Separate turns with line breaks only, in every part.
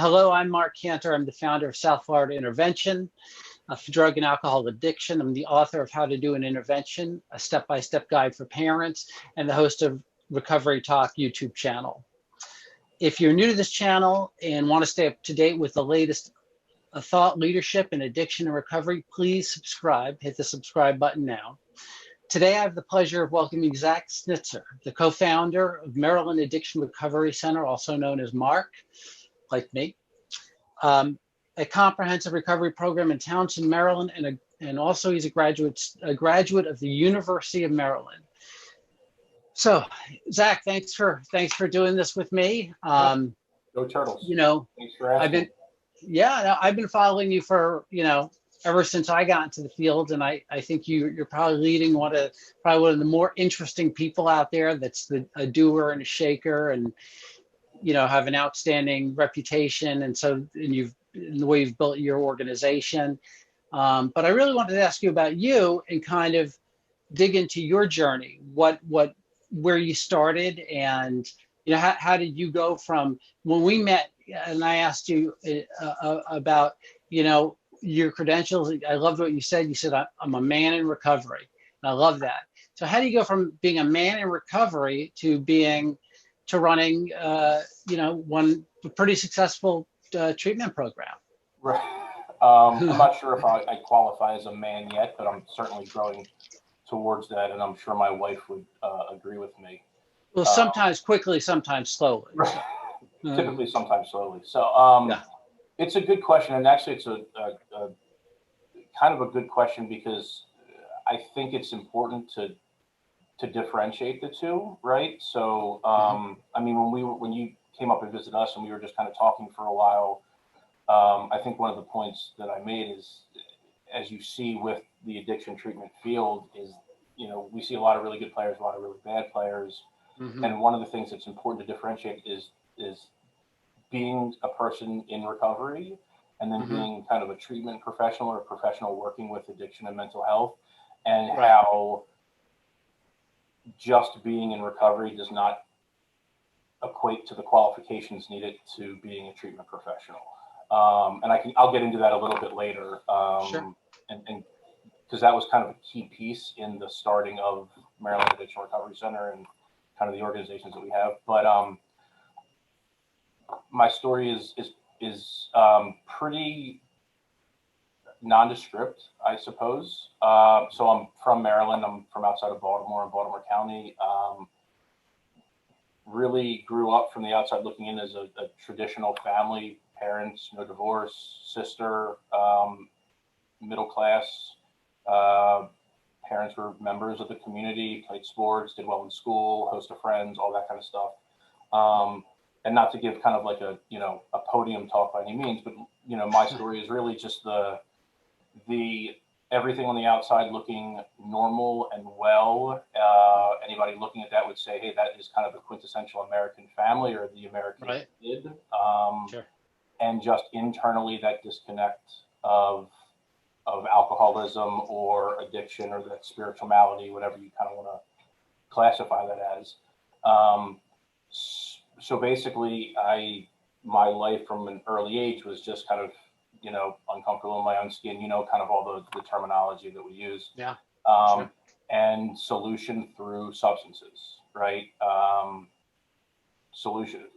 Hello, I'm Marc Cantor. I'm the founder of South Florida Intervention for drug and alcohol addiction. I'm the author of How to Do an Intervention, a step-by-step guide for parents, and the host of Recovery Talk YouTube channel. If you're new to this channel and want to stay up to date with the latest thought leadership in addiction and recovery, please subscribe. Hit the subscribe button now. Today, I have the pleasure of welcoming Zach Snitzer, the co-founder of Maryland Addiction Recovery Center, also known as Marc, like me, a comprehensive recovery program in Townsend, Maryland, and also he's a graduate of the University of Maryland. So, Zach, thanks for doing this with me.
Go Turtles. Thanks for asking.
I've been following you for ever since I got into the field, and I think you're probably leading one of the more interesting people out there. That's a doer and a shaker, and have an outstanding reputation, and the way you've built your organization. But I really wanted to ask you about you and kind of dig into your journey, where you started, and how did you go from when we met, and I asked you about your credentials. I loved what you said. You said, I'm a man in recovery, and I love that. So how do you go from being a man in recovery to running one pretty successful treatment program?
Right. I'm not sure if I qualify as a man yet, but I'm certainly growing towards that, and I'm sure my wife would agree with me.
Well, sometimes quickly, sometimes slowly.
Right. Typically, sometimes slowly. So It's a good question, and actually it's a kind of a good question, because I think it's important to differentiate the two, right? So, I mean, when you came up and visited us and we were just kind of talking for a while, I think one of the points that I made is, as you see with the addiction treatment field, is, we see a lot of really good players, a lot of really bad players. And one of the things that's important to differentiate is being a person in recovery, and then being kind of a treatment professional or a professional working with addiction and mental health, and how just being in recovery does not equate to the qualifications needed to being a treatment professional. And I'll get into that a little bit later.
Sure.
And because that was kind of a key piece in the starting of Maryland Addiction Recovery Center and kind of the organizations that we have. But my story is pretty nondescript, I suppose. So I'm from Maryland. I'm from outside of Baltimore, in Baltimore County. Really grew up from the outside looking in as a traditional family. Parents, divorce, sister, middle class. Parents were members of the community, played sports, did well in school, host of friends, all that kind of stuff. And not to give kind of like a podium talk by any means, but my story is really just the everything on the outside looking normal and well. Anybody looking at that would say, hey, that is kind of the quintessential American family, or the American kid.
Sure.
And just internally, that disconnect of alcoholism or addiction, or that spiritual malady, whatever you kind of want to classify that as. So basically, my life from an early age was just kind of, uncomfortable in my own skin, kind of all the terminology that we use.
Yeah.
Sure. And solution through substances, right? Solution,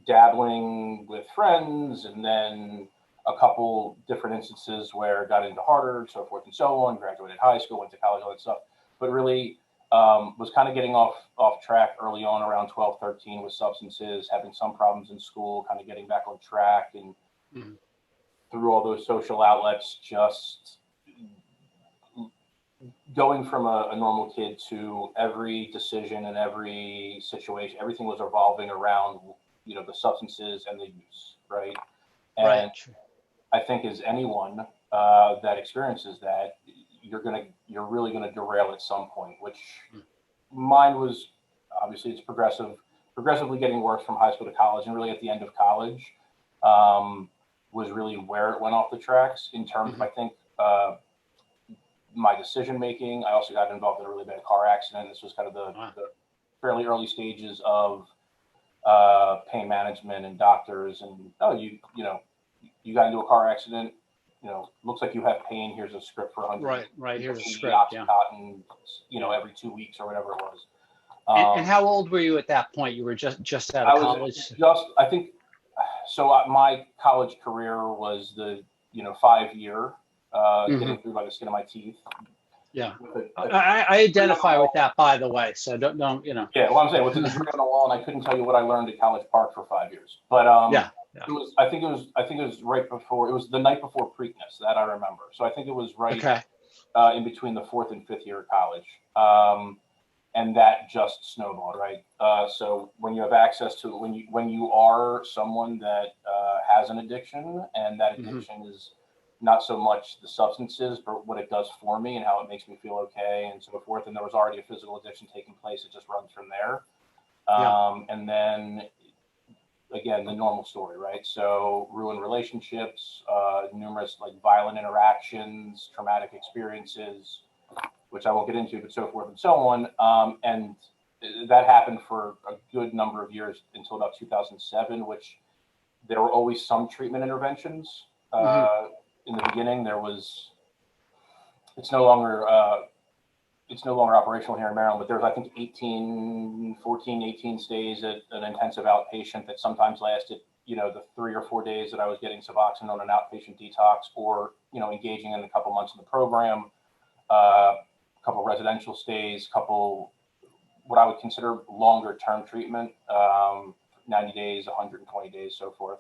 dabbling with friends, and then a couple different instances where I got into harder, so forth and so on, graduated high school, went to college, all that stuff. But really was kind of getting off track early on, around 12, 13 with substances, having some problems in school, kind of getting back on track, and through all those social outlets, just going from a normal kid to every decision and every situation, everything was revolving around, the substances and the use, right? And
right.
I think as anyone that experiences that, you're really gonna derail at some point, which mine was. Obviously it's progressively getting worse from high school to college, and really at the end of college was really where it went off the tracks in terms of, I think, my decision making. I also got involved in a really bad car accident. This was kind of the fairly early stages of pain management and doctors, and you got into a car accident, looks like you have pain. Here's a script for 100.
Right. Here's a script. Yeah.
Oxycontin, every 2 weeks or whatever it was.
And how old were you at that point? You were just out of college.
I think. So my college career was the 5-year getting through by the skin of my teeth.
Yeah, I identify with that, by the way. So don't.
Yeah, well, I'm saying with the degree on the wall, and I couldn't tell you what I learned at College Park for 5 years. But
yeah.
It was. I think it was right before. It was the night before Preakness that I remember. So I think it was right in between the 4th and 5th year of college. And that just snowballed, right? So when you have access to when you are someone that has an addiction, and that addiction is not so much the substances, but what it does for me and how it makes me feel okay and so forth. And there was already a physical addiction taking place. It just runs from there. And then again, the normal story, right? So ruined relationships, numerous violent interactions, traumatic experiences, which I won't get into, but so forth and so on. And that happened for a good number of years until about 2007, which there were always some treatment interventions. In the beginning, it's no longer operational here in Maryland, but there's, I think, 18 stays at an intensive outpatient that sometimes lasted, the 3 or 4 days that I was getting Suboxone on an outpatient detox, or, engaging in a couple months in the program, couple residential stays, couple what I would consider longer term treatment, 90 days, 120 days, so forth.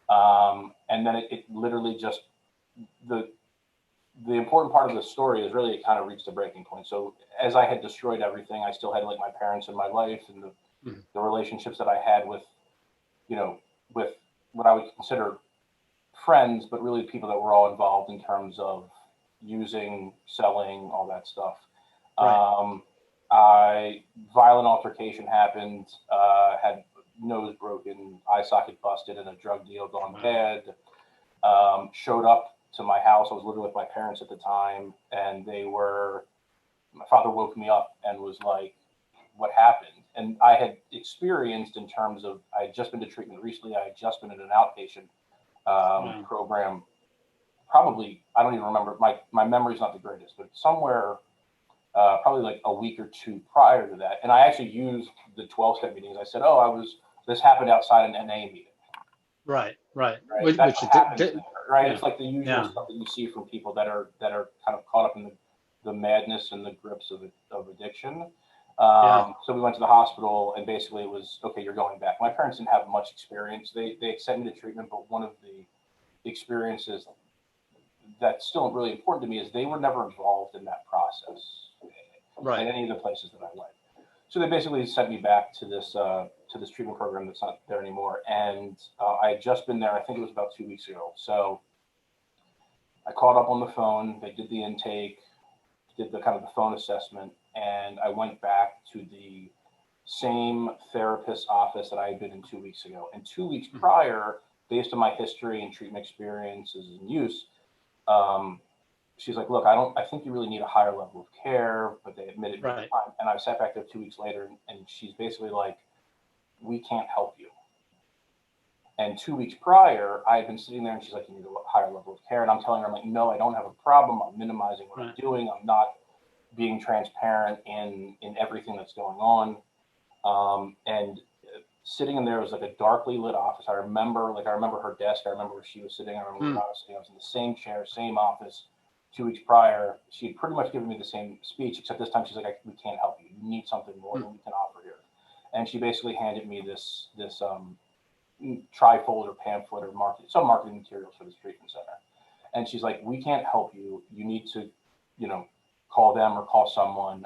And then it literally just, the important part of the story is really it kind of reached the breaking point. So as I had destroyed everything, I still had my parents in my life, and the relationships that I had with what I would consider friends, but really people that were all involved in terms of using, selling, all that stuff. Violent altercation happened, had nose broken, eye socket busted, and a drug deal gone bad. Showed up to my house. I was living with my parents at the time, and my father woke me up and was like, what happened? And I had experienced, in terms of, I had just been to treatment recently. I had just been in an outpatient program. Probably, I don't even remember, my memory's not the greatest, but somewhere probably a week or two prior to that. And I actually used the 12-step meetings. I said, this happened outside an NA meeting.
Right.
Right.
Which
right.
Yeah.
It's like the usual stuff that you see from people that are kind of caught up in the madness and the grips of addiction. So we went to the hospital, and basically it was, okay, you're going back. My parents didn't have much experience. They sent me to treatment, but one of the experiences that's still really important to me is they were never involved in that process at any of the places that I went. So they basically sent me back to this treatment program that's not there anymore. And I had just been there, I think it was about 2 weeks ago. So I called up on the phone. They did the intake, did the kind of the phone assessment, and I went back to the same therapist's office that I had been in 2 weeks ago. And 2 weeks prior, based on my history and treatment experiences and use, she's like, look, I think you really need a higher level of care, but they admitted me at the time. And I sat back there 2 weeks later, and she's basically like, we can't help you. And 2 weeks prior, I had been sitting there, and she's like, you need a higher level of care. And I'm telling her, I'm like, no, I don't have a problem. I'm minimizing what I'm doing. I'm not being transparent in everything that's going on. And sitting in there was a darkly lit office. I remember her desk. I remember where she was sitting. I remember where I was sitting. I was in the same chair, same office. 2 weeks prior, she had pretty much given me the same speech, except this time she's like, we can't help you. You need something more than we can offer here. And she basically handed me this trifold or pamphlet or some marketing materials for this treatment center. And she's like, we can't help you. You need to, call them or call someone,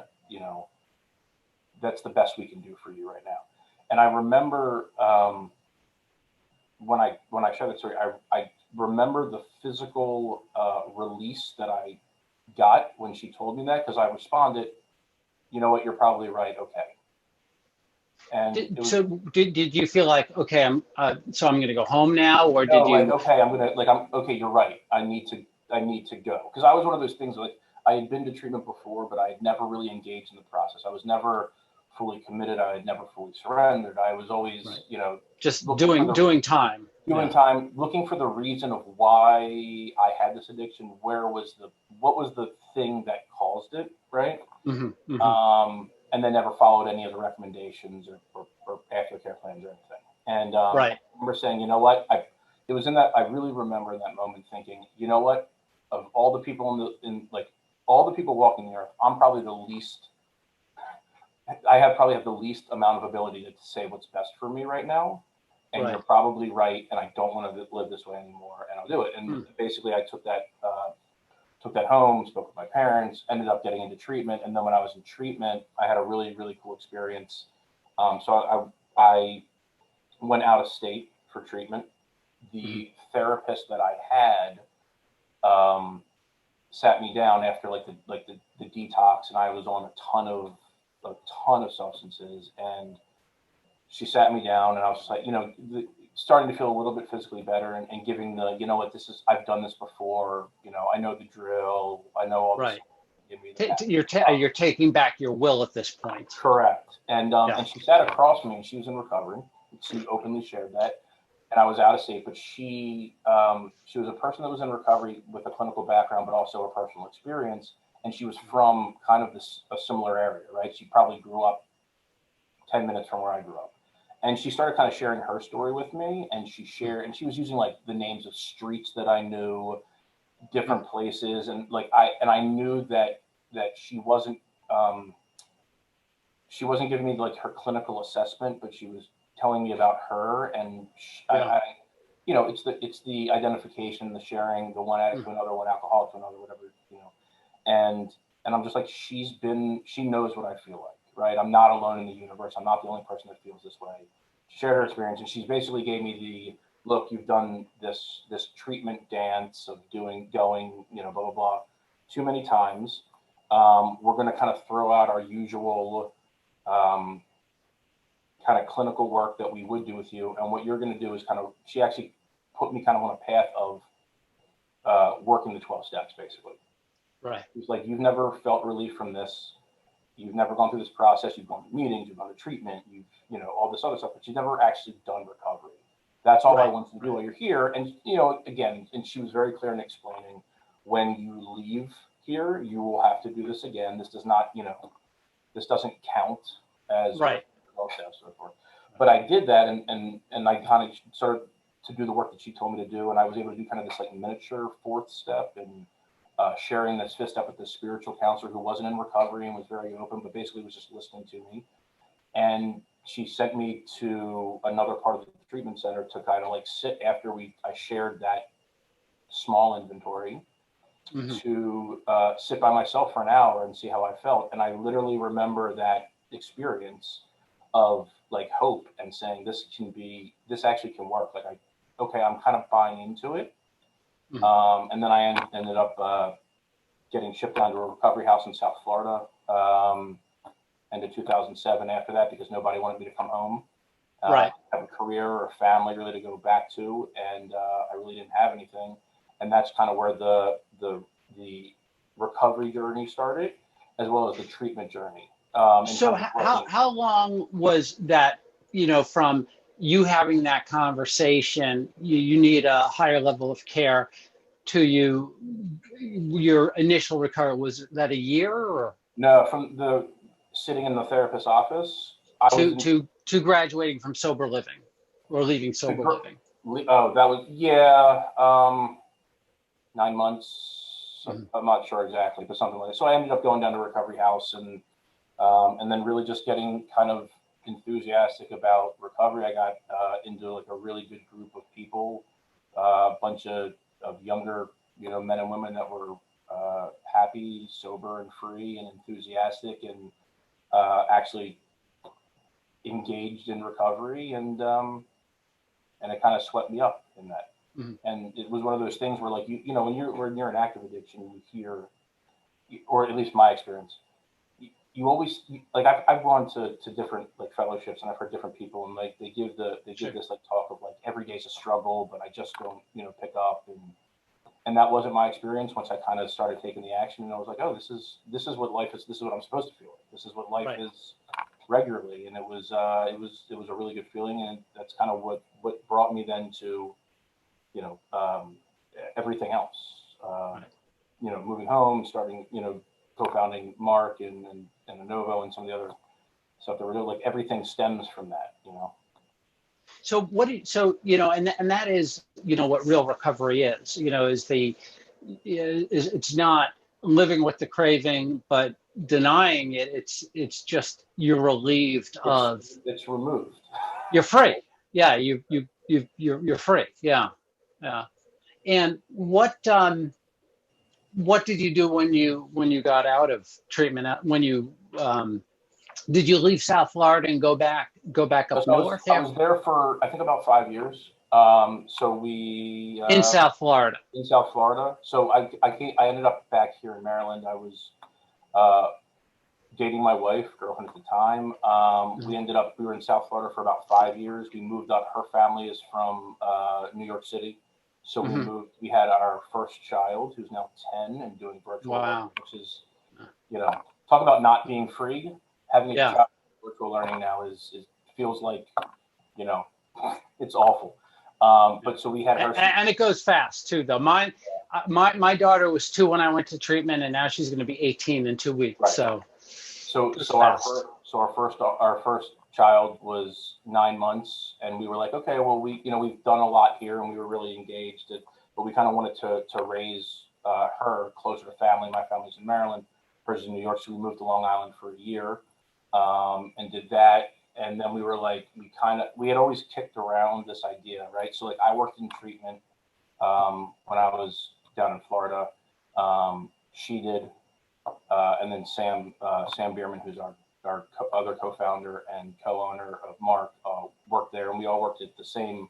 that's the best we can do for you right now. And I remember when I share that story, I remember the physical release that I got when she told me that, because I responded, you know what, you're probably right. Okay. And did
you feel like, okay, I'm going to go home now, or did you?
Okay, okay, you're right. I need to go, because I was one of those things I had been to treatment before, but I had never really engaged in the process. I was never fully committed. I had never fully surrendered. I was always,
Right.
you know,
Just doing time.
Doing time, looking for the reason of why I had this addiction. What was the thing that caused it, right?
Mm-hmm, mm-hmm.
And then never followed any of the recommendations or aftercare plans or anything. And
Right.
I remember saying, you know what? I really remember in that moment thinking, you know what? Of all the people all the people walking the earth, I probably have the least amount of ability to say what's best for me right now. And
Right.
you're probably right. And I don't want to live this way anymore. And I'll do it. And basically I took that home, spoke with my parents, ended up getting into treatment. And then when I was in treatment, I had a really, really cool experience. So I went out of state for treatment. The therapist that I had sat me down after the detox, and I was on a ton of substances, and she sat me down, and I was just like, starting to feel a little bit physically better, and giving I've done this before, I know the drill, I know all this.
Right. You're taking back your will at this point.
Correct. And she sat across from me, and she was in recovery. She openly shared that, and I was out of state, but she was a person that was in recovery with a clinical background, but also a personal experience. And she was from kind of a similar area, right? She probably grew up 10 minutes from where I grew up. And she started kind of sharing her story with me, and she was using like the names of streets that I knew, different places. And I knew that she wasn't giving me like her clinical assessment, but she was telling me about her. And it's the identification, the sharing, the one addict to another, one alcoholic to another, whatever, and I'm just like, she knows what I feel like, right? I'm not alone in the universe. I'm not the only person that feels this way. She shared her experience, and she basically gave me the look, you've done this treatment dance of going, blah, blah, blah, too many times. We're going to kind of throw out our usual kind of clinical work that we would do with you. And what you're going to do is she actually put me kind of on a path of working the 12 steps, basically.
Right.
It's like, you've never felt relief from this. You've never gone through this process. You've gone to meetings, you've gone to treatment, you've, all this other stuff, but you've never actually done recovery. That's all I want you to do while you're here. And, again, and she was very clear in explaining, when you leave here, you will have to do this again. This does not, this doesn't count as
right.
So forth. But I did that, and I kind of started to do the work that she told me to do, and I was able to do kind of this like miniature fourth step, and sharing this fifth step with this spiritual counselor who wasn't in recovery and was very open, but basically was just listening to me. And she sent me to another part of the treatment center to kind of like sit after I shared that small inventory, to sit by myself for an hour and see how I felt. And I literally remember that experience of like hope and saying, this actually can work. Like, I'm kind of buying into it. And then I ended up getting shipped down to a recovery house in South Florida end of 2007 after that, because nobody wanted me to come home. Have a career or a family really to go back to. And I really didn't have anything. And that's kind of where the recovery journey started, as well as the treatment journey.
So how long was that, from you having that conversation, you need a higher level of care, to your initial recovery? Was that a year or?
No, from the sitting in the therapist's office,
to graduating from sober living or leaving sober living.
Oh, that was 9 months. I'm not sure exactly, but something like that. So I ended up going down to recovery house, and then really just getting kind of enthusiastic about recovery. I got into like a really good group of people, a bunch of younger, men and women that were happy, sober, and free, and enthusiastic, and actually engaged in recovery, and it kind of swept me up in that. And it was one of those things where, like, when you're in active addiction, you hear, or at least my experience, you always, like, I've gone to different like fellowships, and I've heard different people, and like they give this like talk of like every day's a struggle, but I just don't pick up, and that wasn't my experience. Once I kind of started taking the action, and I was like, oh, this is what life is. This is what I'm supposed to feel like. This is what life is regularly, and it was a really good feeling, and that's kind of what brought me then to, you know, everything else.
Right.
You know, moving home, starting, you know, co-founding Marc and Lenovo and some of the other stuff that we're doing. Like everything stems from that, you know.
So so, you know, and that is, you know, what real recovery is, you know, it's not living with the craving, but denying it. It's just you're relieved of,
It's removed.
you're free. Yeah. You're free. Yeah. Yeah. And what did you do when you got out of treatment? When you did you leave South Florida and go back up north
I
there?
was there for I think about 5 years. So we
In South Florida.
in South Florida. So I ended up back here in Maryland. I was uh, dating my wife, girlfriend at the time. We were in South Florida for about 5 years. We moved up. Her family is from New York City. So we had our first child who's now 10 and doing virtual
Wow.
learning, which is, you know, talk about not being free. Having a
Yeah.
child virtual learning now is feels like, you know, it's awful. But so we had her.
And it goes fast too, though. My daughter was 2 when I went to treatment, and now she's going to be 18 in 2 weeks.
Right.
So
our first child was 9 months, and we were like, okay, well, we've done a lot here, and we were really engaged, but we kind of wanted to raise her closer to family. My family's in Maryland, hers is in New York, so we moved to Long Island for a year, and did that. And then we were like, we had always kicked around this idea, right? So like I worked in treatment when I was down in Florida. She did, and then Sam Bierman, who's our other co-founder and co-owner of Marc, worked there, and we all worked at the same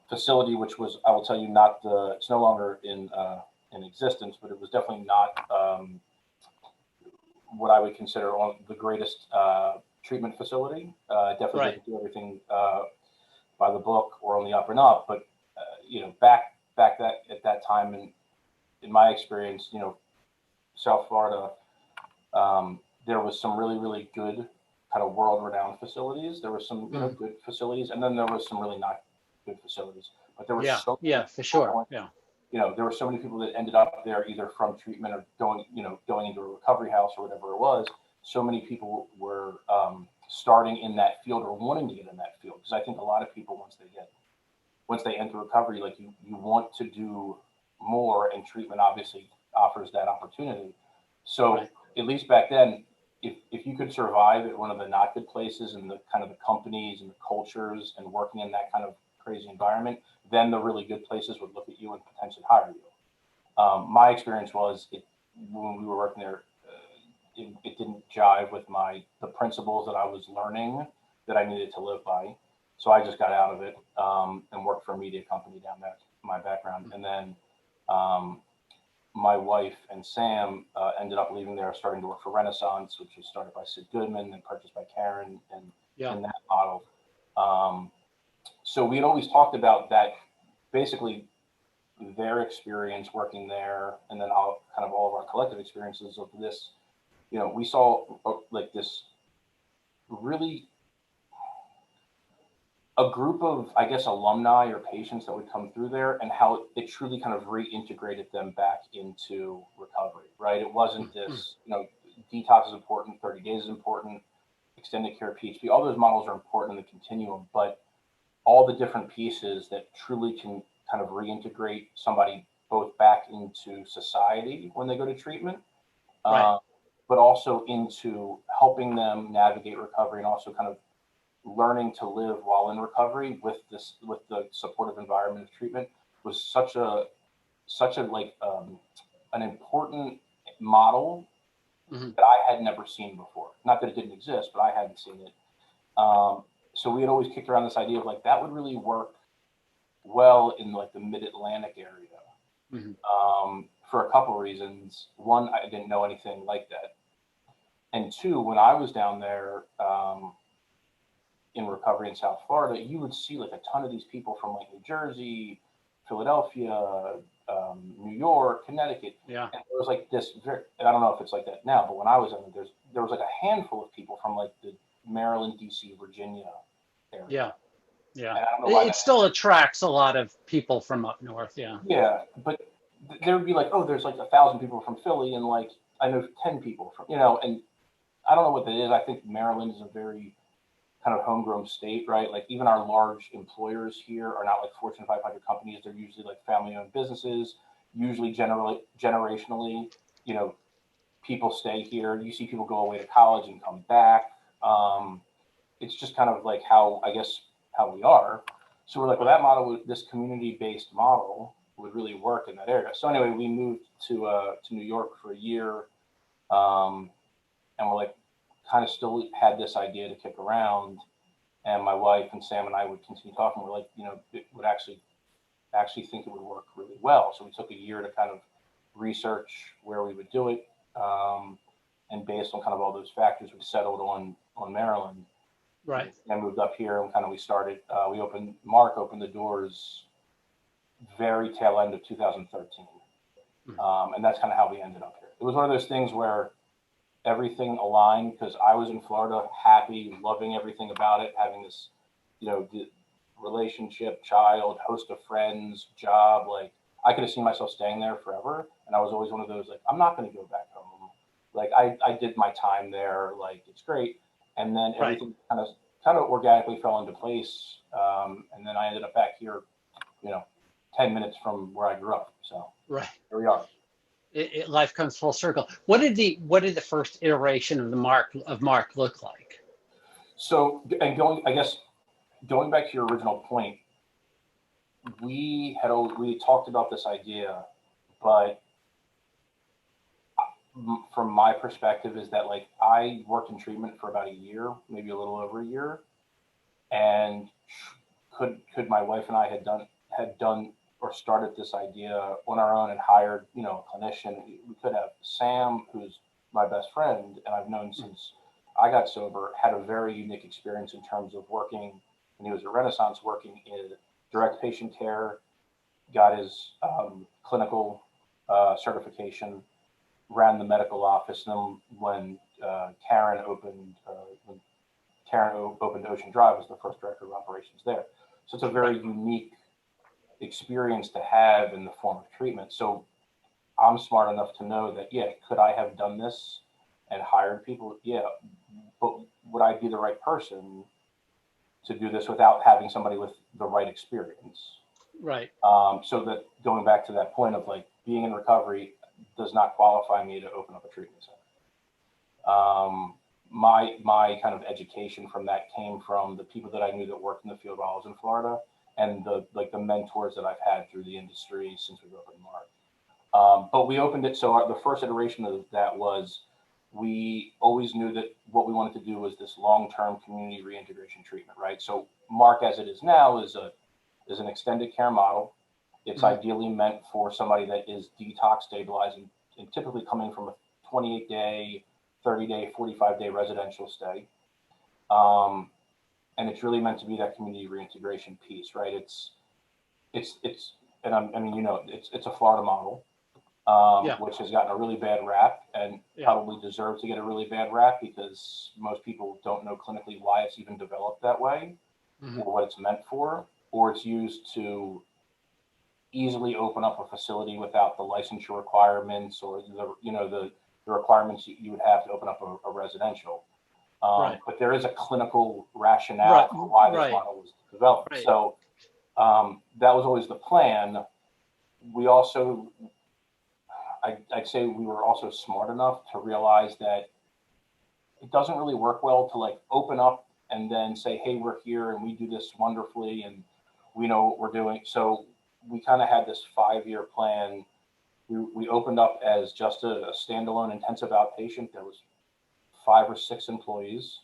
facility, which was, I will tell you, it's no longer in existence, but it was definitely not what I would consider one of the greatest treatment facility. Definitely
right.
didn't do everything by the book or on the up and up, but you know, back at that time, and in my experience, you know, South Florida, there was some really, really good kind of world-renowned facilities. There were some you know, good facilities, and then there was some really not good facilities. But there were so many
for sure.
going, you know, there were so many people that ended up there either from treatment or going into a recovery house or whatever it was. So many people were starting in that field or wanting to get in that field, because I think a lot of people once they enter recovery, like you want to do more, and treatment obviously offers that opportunity. So at least back then, if you could survive at one of the not good places and the kind of the companies and the cultures and working in that kind of crazy environment, then the really good places would look at you and potentially hire you. My experience was when we were working there, it didn't jive with the principles that I was learning that I needed to live by. So I just got out of it and worked for a media company down there, my background. And then my wife and Sam ended up leaving there, starting to work for Renaissance, which was started by Sid Goodman, then purchased by Karen, and in that model. So we had always talked about that, basically their experience working there, and then all of our collective experiences of this. You know, we saw like this really a group of, I guess, alumni or patients that would come through there, and how it truly kind of reintegrated them back into recovery, right? It wasn't this, you know, detox is important, 30 days is important, extended care, PHP, all those models are important in the continuum, but all the different pieces that truly can kind of reintegrate somebody both back into society when they go to treatment, but also into helping them navigate recovery, and also kind of learning to live while in recovery with the supportive environment of treatment, was such a like an important model that I had never seen before. Not that it didn't exist, but I hadn't seen it. So we had always kicked around this idea of like that would really work well in like the Mid-Atlantic area, for a couple reasons. One, I didn't know anything like that, and two, when I was down there in recovery in South Florida, you would see like a ton of these people from like New Jersey, Philadelphia, New York, Connecticut.
Yeah.
And there was like this I don't know if it's like that now, but when I was in there was like a handful of people from like the Maryland, DC, Virginia area.
Yeah. Yeah.
And I don't know why
It still attracts a lot of people from up north. Yeah.
Yeah, but there would be like, oh, there's like 1,000 people from Philly, and like I know 10 people from, and I don't know what that is. I think Maryland is a very kind of homegrown state, right? Like even our large employers here are not like Fortune 500 companies. They're usually like family-owned businesses. Usually, generationally, people stay here. You see people go away to college and come back. It's just kind of like how we are. So we're like, well, that model, this community-based model, would really work in that area. So anyway, we moved to New York for a year, and we're like, kind of still had this idea to kick around. And my wife and Sam and I would continue talking. We're like, it would actually think it would work really well. So we took a year to kind of research where we would do it, and based on kind of all those factors, we settled on Maryland.
Right.
And moved up here, and kind of we started. Marc opened the doors very tail end of 2013, and that's kind of how we ended up here. It was one of those things where everything aligned because I was in Florida, happy, loving everything about it, having this, the relationship, child, host of friends, job. Like I could have seen myself staying there forever, and I was always one of those like, I'm not going to go back home. Like I did my time there, like it's great. And then everything kind of organically fell into place. And then I ended up back here, 10 minutes from where I grew up. So
right,
here we are.
Life comes full circle. What did the first iteration of Marc look like?
So, and going back to your original point, we talked about this idea, but from my perspective is that like I worked in treatment for about a year, maybe a little over a year, and could my wife and I had done or started this idea on our own and hired a clinician, we could have. Sam, who's my best friend and I've known since I got sober, had a very unique experience in terms of working when he was at Renaissance, working in direct patient care, got his clinical certification, ran the medical office. And then when Karen opened Ocean Drive, was the first director of operations there. So it's a very unique experience to have in the form of treatment. So I'm smart enough to know that, could I have done this and hired people? Yeah, but would I be the right person to do this without having somebody with the right experience?
Right.
So that going back to that point of like being in recovery does not qualify me to open up a treatment center. My kind of education from that came from the people that I knew that worked in the field while I was in Florida, and the mentors that I've had through the industry since we've opened Marc. But we opened it. So the first iteration of that was, we always knew that what we wanted to do was this long-term community reintegration treatment, right? So Marc, as it is now, is an extended care model. It's ideally meant for somebody that is detox stabilizing and typically coming from a 28-day, 30-day, 45-day residential stay. And it's really meant to be that community reintegration piece, right? It's a Florida model, which has gotten a really bad rap and probably deserves to get a really bad rap because most people don't know clinically why it's even developed that way, or what it's meant for, or it's used to easily open up a facility without the licensure requirements or the requirements you would have to open up a residential. But there is a clinical rationale for why this model was developed. So that was always the plan. We also, I'd say we were also smart enough to realize that it doesn't really work well to like open up and then say, hey, we're here and we do this wonderfully and we know what we're doing. So we kind of had this 5-year plan. We opened up as just a standalone intensive outpatient. There was 5 or 6 employees,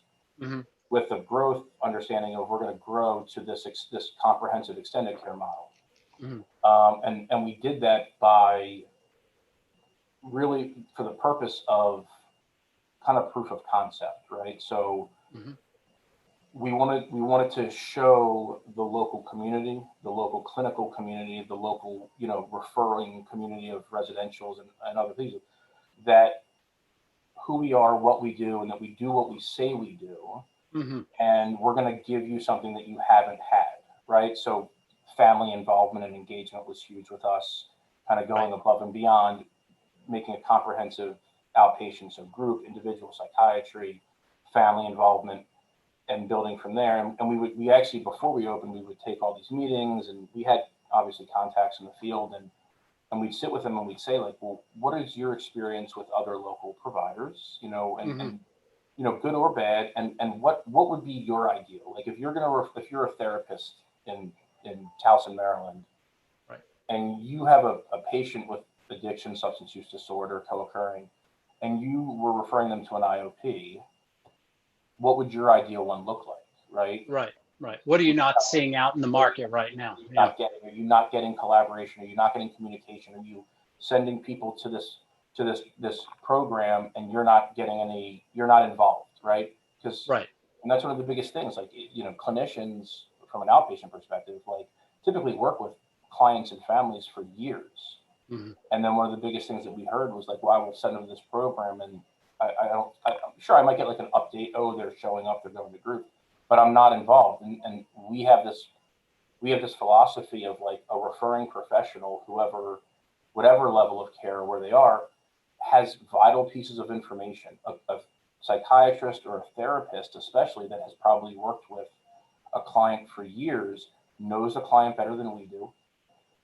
with the growth understanding of we're going to grow to this comprehensive extended care model. And we did that by really for the purpose of kind of proof of concept, right? So we wanted to show the local community, the local clinical community, the local, referring community of residentials and other things, that who we are, what we do, and that we do what we say we do. and we're going to give you something that you haven't had, right? So family involvement and engagement was huge with us, kind of going above and beyond, making a comprehensive outpatient, so group, individual psychiatry, family involvement, and building from there. And we actually, before we opened, we would take all these meetings, and we had obviously contacts in the field, and we'd sit with them and we'd say, like, well, what is your experience with other local providers, and good or bad, and what would be your ideal? Like, if you're a therapist in Towson, Maryland,
right,
and you have a patient with addiction, substance use disorder co-occurring, and you were referring them to an IOP, what would your ideal one look like, right?
Right. What are you not seeing out in the market right now?
Are you not getting collaboration? Are you not getting communication? Are you sending people to this program and you're not involved, right? And that's one of the biggest things. Like, clinicians from an outpatient perspective, like, typically work with clients and families for years. And then one of the biggest things that we heard was like, well, I will send them to this program, and I'm sure I might get like an update. Oh, they're showing up, they're going to group, but I'm not involved. And we have this philosophy of, like, a referring professional, whatever level of care where they are, has vital pieces of information. A psychiatrist or a therapist, especially, that has probably worked with a client for years, knows the client better than we do,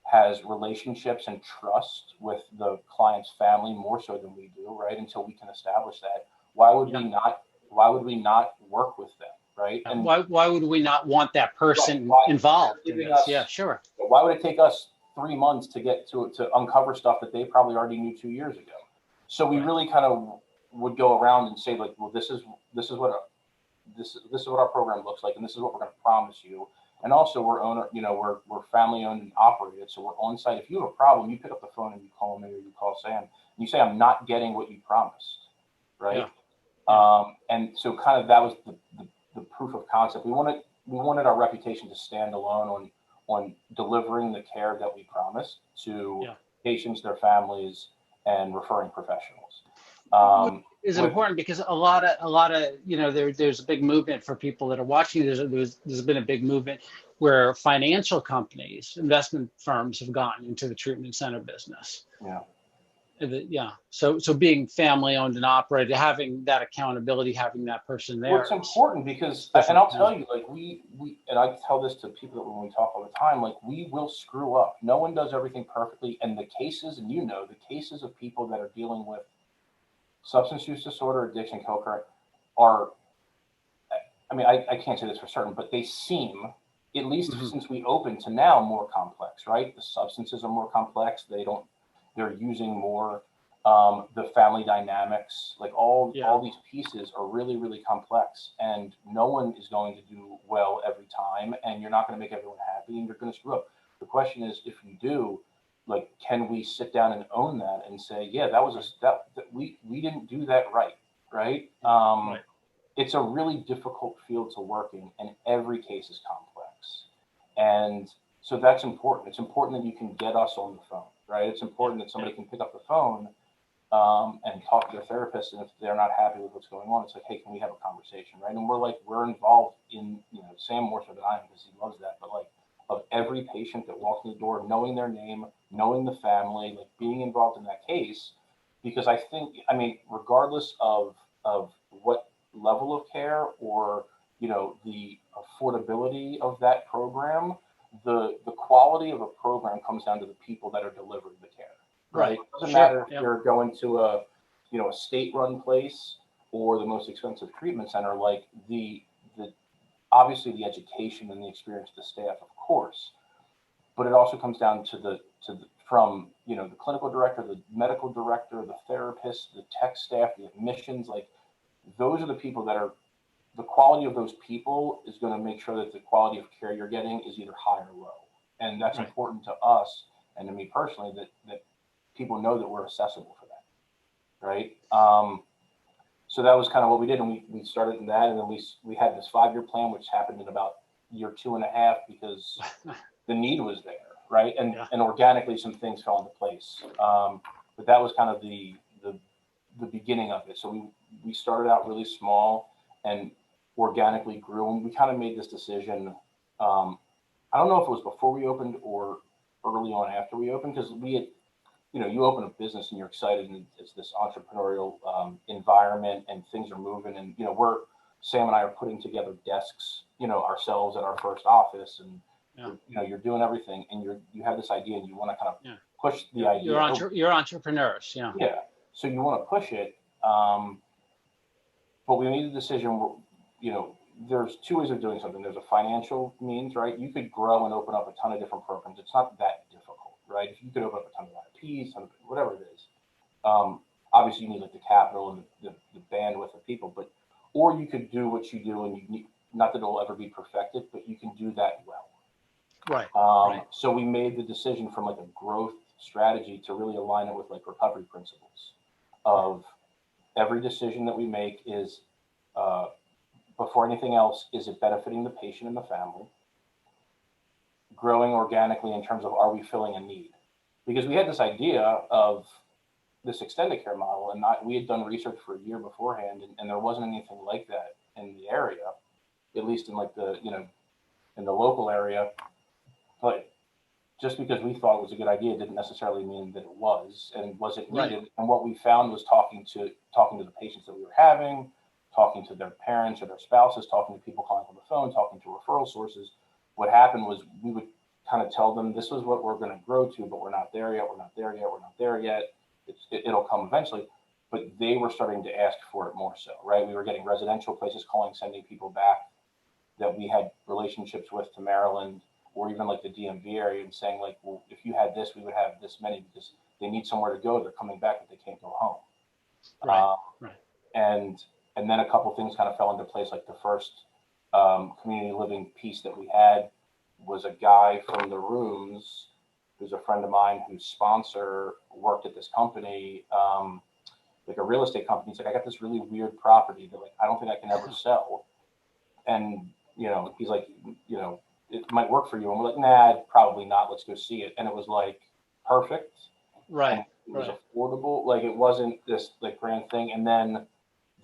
has relationships and trust with the client's family more so than we do, right? Until we can establish that, why would we not work with them, right?
And why would we not want that person involved in this? Yeah, sure.
Why would it take us 3 months to get to uncover stuff that they probably already knew 2 years ago? So we really kind of would go around and say, like, well, this is what our program looks like, and this is what we're going to promise you. And also, we're family owned and operated, so we're on site. If you have a problem, you pick up the phone and you call me or you call Sam, and you say, I'm not getting what you promised, right? And so kind of that was the proof of concept. We wanted our reputation to stand alone on delivering the care that we promised to patients, their families, and referring professionals.
Is important because a lot of there's a big movement for people that are watching. There's been a big movement where financial companies, investment firms, have gotten into the treatment center business. So being family owned and operated, having that accountability, having that person there.
Well, it's important because, and I'll tell you, like, we and I tell this to people when we talk all the time, like, we will screw up. No one does everything perfectly, and the cases of people that are dealing with substance use disorder, addiction, co-occurring, are, I mean, I can't say this for certain, but they seem, at least since we opened to now, more complex, right? The substances are more complex. They're using more, the family dynamics, like all these pieces are really, really complex, and no one is going to do well every time, and you're not going to make everyone happy, and you're going to screw up. The question is, if you do, like, can we sit down and own that and say, yeah, we didn't do that right. It's a really difficult field to work in, and every case is complex. And so that's important. It's important that you can get us on the phone, right? It's important that somebody can pick up the phone and talk to their therapist, and if they're not happy with what's going on, it's like, hey, can we have a conversation, right? And we're involved in, Sam more so than I am because he loves that, but like, of every patient that walks in the door, knowing their name, knowing the family, like, being involved in that case, because I think, I mean, regardless of what level of care or, the affordability of that program, the quality of a program comes down to the people that are delivering the care, right? It doesn't matter if you're going to a state-run place or the most expensive treatment center, like the obviously the education and the experience of the staff, of course, but it also comes down to the clinical director, the medical director, the therapist, the tech staff, the admissions. Like, those are the people that are, the quality of those people is going to make sure that the quality of care you're getting is either high or low, and that's important to us and to me personally, that people know that we're accessible for that, right? So that was kind of what we did, and we started in that, and then we had this 5-year plan, which happened in about year 2.5 because the need was there, right? And organically some things fell into place. But that was kind of the beginning of it. So we started out really small, and organically grew, and we kind of made this decision. I don't know if it was before we opened or early on after we opened, because we had, you open a business and you're excited, and it's this entrepreneurial environment, and things are moving, and Sam and I are putting together desks, ourselves at our first office, and you're doing everything, and you have this idea, and you want to kind of push the idea.
You're entrepreneurs, yeah.
Yeah, so you want to push it, but we made the decision. There's two ways of doing something. There's a financial means, right? You could grow and open up a ton of different programs. It's not that difficult, right? If you could open up a ton of IPs, whatever it is, obviously you need like the capital and the bandwidth of people, or you could do what you do, and you need, not that it'll ever be perfected, but you can do that well.
Right.
So we made the decision from like a growth strategy to really align it with like recovery principles of every decision that we make is, before anything else, is it benefiting the patient and the family? Growing organically in terms of, are we filling a need? Because we had this idea of this extended care model, and we had done research for a year beforehand, and there wasn't anything like that in the area, at least in like in the local area. But just because we thought it was a good idea didn't necessarily mean that it was, and was it needed. Right. And what we found was talking to the patients that we were having, talking to their parents or their spouses, talking to people calling on the phone, talking to referral sources. What happened was we would kind of tell them, this is what we're going to grow to, but we're not there yet. We're not there yet. We're not there yet. It'll come eventually. But they were starting to ask for it more so, right? We were getting residential places calling, sending people back that we had relationships with to Maryland, or even like the DMV area, and saying like, well, if you had this, we would have this many, because they need somewhere to go. They're coming back, but they can't go home.
Right.
And then a couple of things kind of fell into place. Like the first community living piece that we had was a guy from the rooms, who's a friend of mine, whose sponsor worked at this company, like a real estate company. He's like, I got this really weird property that like I don't think I can ever sell. And he's like, it might work for you. And we're like, nah, probably not. Let's go see it. And it was like perfect.
Right.
And it was affordable. Like it wasn't this like grand thing. And then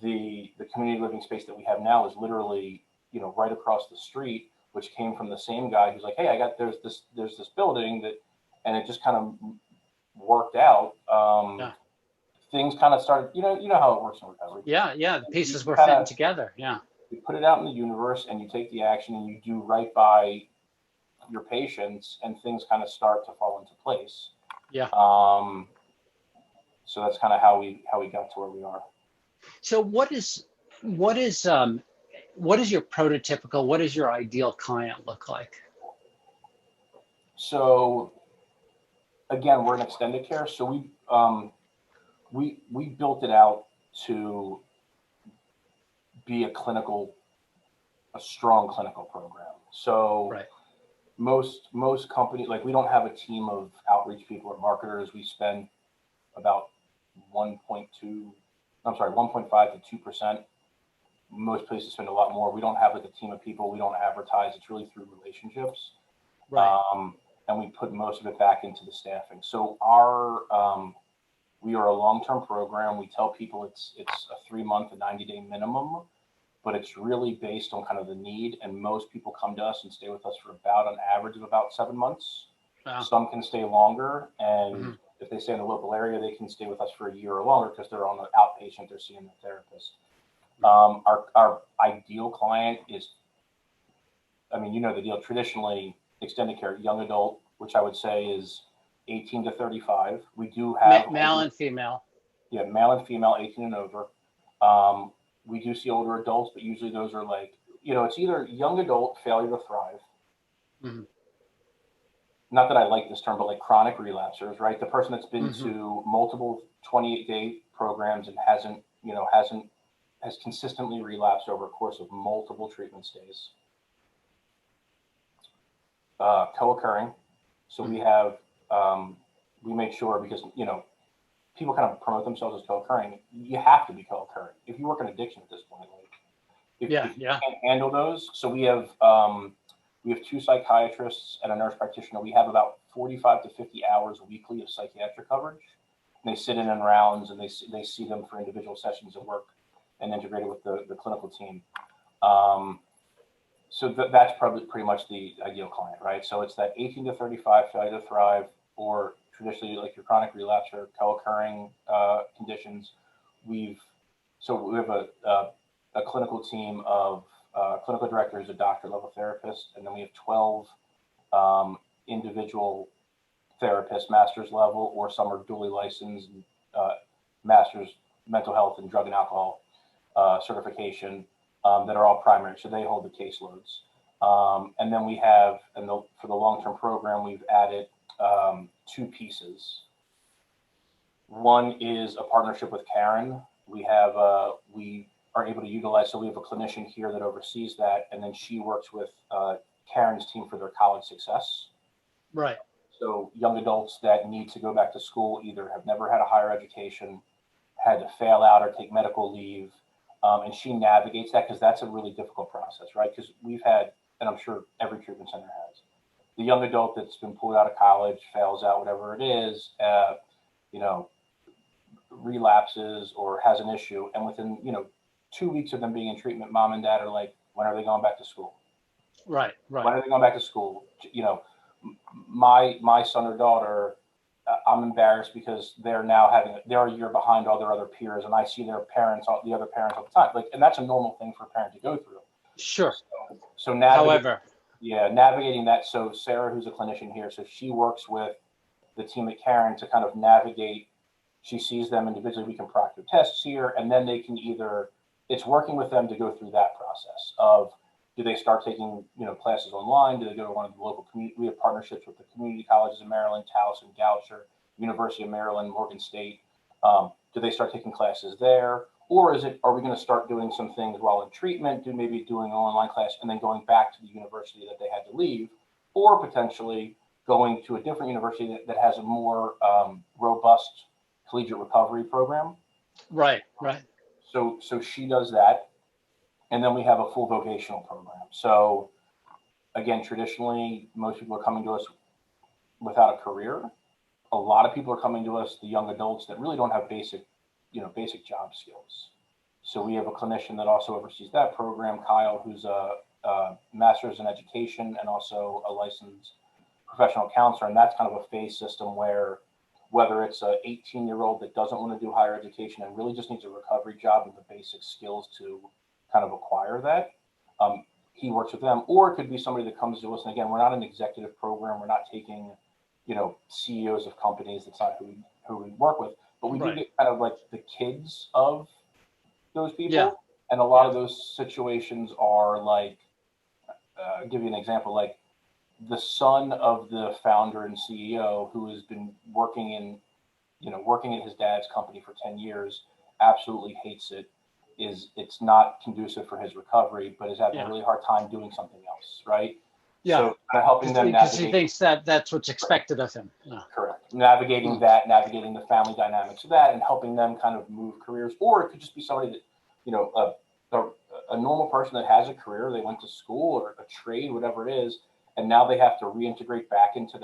the community living space that we have now is literally, right across the street, which came from the same guy who's like, hey, there's this building that, and it just kind of worked out. Things kind of started, you know how it works in recovery.
Yeah. The pieces were fitting together. Yeah.
You put it out in the universe, and you take the action, and you do right by your patients, and things kind of start to fall into place.
Yeah.
So that's kind of how we got to where we are.
So what is your prototypical, what does your ideal client look like?
So again, we're in extended care. So we built it out to be a strong clinical program. So most companies, like we don't have a team of outreach people or marketers. We spend about 1.5 to 2%. Most places spend a lot more. We don't have like a team of people. We don't advertise. It's really through relationships.
Right.
And we put most of it back into the staffing. So we are a long-term program. We tell people it's a 3-month, a 90-day minimum, but it's really based on kind of the need. And most people come to us and stay with us for about an average of about 7 months. Wow. Some can stay longer. And if they stay in the local area, they can stay with us for a year or longer because they're on the outpatient, they're seeing the therapist. Our ideal client is, the deal, traditionally extended care, young adult, which I would say is 18 to 35. We do have
male and female.
Yeah, male and female, 18 and over. We do see older adults, but usually those are like, it's either young adult failure to thrive. Mm-hmm. Not that I like this term, but like chronic relapsers, right? The person that's been to multiple 28-day programs and has consistently relapsed over a course of multiple treatment stays. Co-occurring. So we have, we make sure, because, people kind of promote themselves as co-occurring. You have to be co-occurring. If you work in addiction at this point, if you can't handle those. So we have 2 psychiatrists and a nurse practitioner. We have about 45 to 50 hours weekly of psychiatric coverage. And they sit in rounds, and they see them for individual sessions of work and integrate it with the clinical team. So that's probably pretty much the ideal client, right? So it's that 18 to 35 failure to thrive, or traditionally like your chronic relapse or co-occurring conditions. We have a clinical team of clinical director who's a doctor level therapist, and then we have 12 individual therapists, master's level, or some are duly licensed, master's mental health and drug and alcohol certification that are all primary, so they hold the caseloads. And then we have, for the long-term program, we've added two pieces. One is a partnership with Karen. We are able to utilize, so we have a clinician here that oversees that, and then she works with Karen's team for their college success.
Right.
So young adults that need to go back to school either have never had a higher education, had to fail out or take medical leave, and she navigates that, because that's a really difficult process, right? Because we've had, and I'm sure every treatment center has, the young adult that's been pulled out of college, fails out, whatever it is, relapses or has an issue, and within 2 weeks of them being in treatment, mom and dad are like, when are they going back to school?
Right.
When are they going back to school? My son or daughter, I'm embarrassed because they're a year behind all their other peers, and I see the other parents all the time. And that's a normal thing for a parent to go through.
Sure.
So navigating that. So Sarah, who's a clinician here, so she works with the team at Karen to kind of navigate. She sees them individually. We can proctor tests here, and then they can it's working with them to go through that process of, do they start taking classes online? Do they go to one of the local community? We have partnerships with the community colleges in Maryland, Towson, Goucher, University of Maryland, Morgan State. Do they start taking classes there? Or are we going to start doing some things while in treatment, maybe doing an online class and then going back to the university that they had to leave, or potentially going to a different university that has a more robust collegiate recovery program?
Right.
So she does that. And then we have a full vocational program. So again, traditionally, most people are coming to us without a career. A lot of people are coming to us, the young adults that really don't have basic job skills. So we have a clinician that also oversees that program, Kyle, who's a master's in education and also a licensed professional counselor. And that's kind of a phase system where, whether it's an 18-year-old that doesn't want to do higher education and really just needs a recovery job with the basic skills to kind of acquire that, he works with them. Or it could be somebody that comes to us, and again, we're not an executive program. We're not taking, CEOs of companies. That's not who we work with. But we do get kind of like the kids of those people. Yeah. And a lot of those situations are like, I'll give you an example, like the son of the founder and CEO who has been working in his dad's company for 10 years, absolutely hates it. It's not conducive for his recovery, but is having a really hard time doing something else, right?
Yeah.
So kind of helping them
because he thinks that's what's expected of him. Yeah.
Correct. Navigating the family dynamics of that, and helping them kind of move careers. Or it could just be somebody that, a normal person that has a career, they went to school or a trade, whatever it is, and now they have to reintegrate back into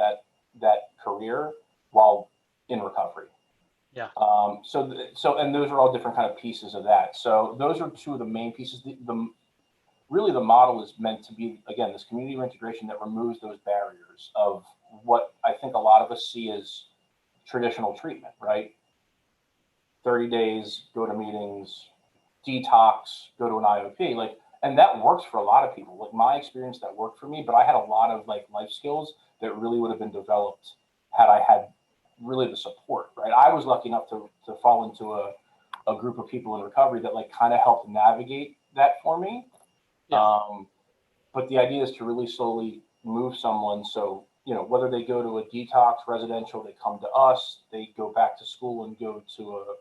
that career while in recovery.
Yeah.
And those are all different kind of pieces of that. So those are two of the main pieces. Really the model is meant to be, again, this community reintegration that removes those barriers of what I think a lot of us see as traditional treatment, right? 30 days, go to meetings, detox, go to an IOP, and that works for a lot of people. Like my experience, that worked for me, but I had a lot of life skills that really would have been developed had I had really the support, right? I was lucky enough to fall into a group of people in recovery that kind of helped navigate that for me. Yeah. But the idea is to really slowly move someone. So, whether they go to a detox residential, they come to us, they go back to school and go to a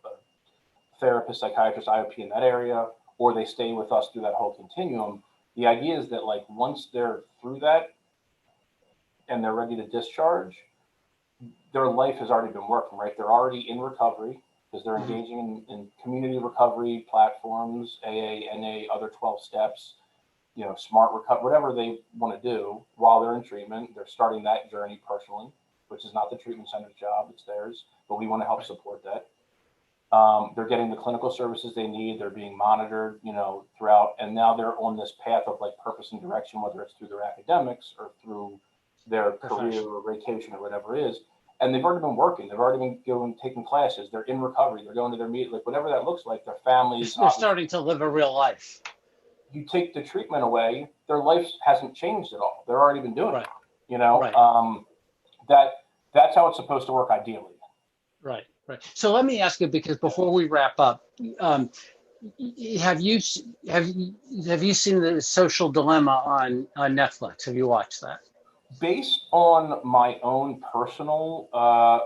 therapist, psychiatrist, IOP in that area, or they stay with us through that whole continuum. The idea is that once they're through that and they're ready to discharge, their life has already been working, right? They're already in recovery because they're engaging in community recovery platforms, AA, NA, other 12 steps, smart recovery, whatever they want to do while they're in treatment. They're starting that journey personally, which is not the treatment center's job, it's theirs, but we want to help support that. They're getting the clinical services they need. They're being monitored, throughout. And now they're on this path of like purpose and direction, whether it's through their academics or through their career or vacation or whatever it is. And they've already been working. They've already been taking classes. They're in recovery. They're going to their meet, like whatever that looks like. Their families.
They're starting to live a real life.
You take the treatment away, their life hasn't changed at all. They've already been doing it.
Right.
That's how it's supposed to work ideally.
Right. So let me ask you, because before we wrap up, have you seen the Social Dilemma on Netflix? Have you watched that?
Based on my own personal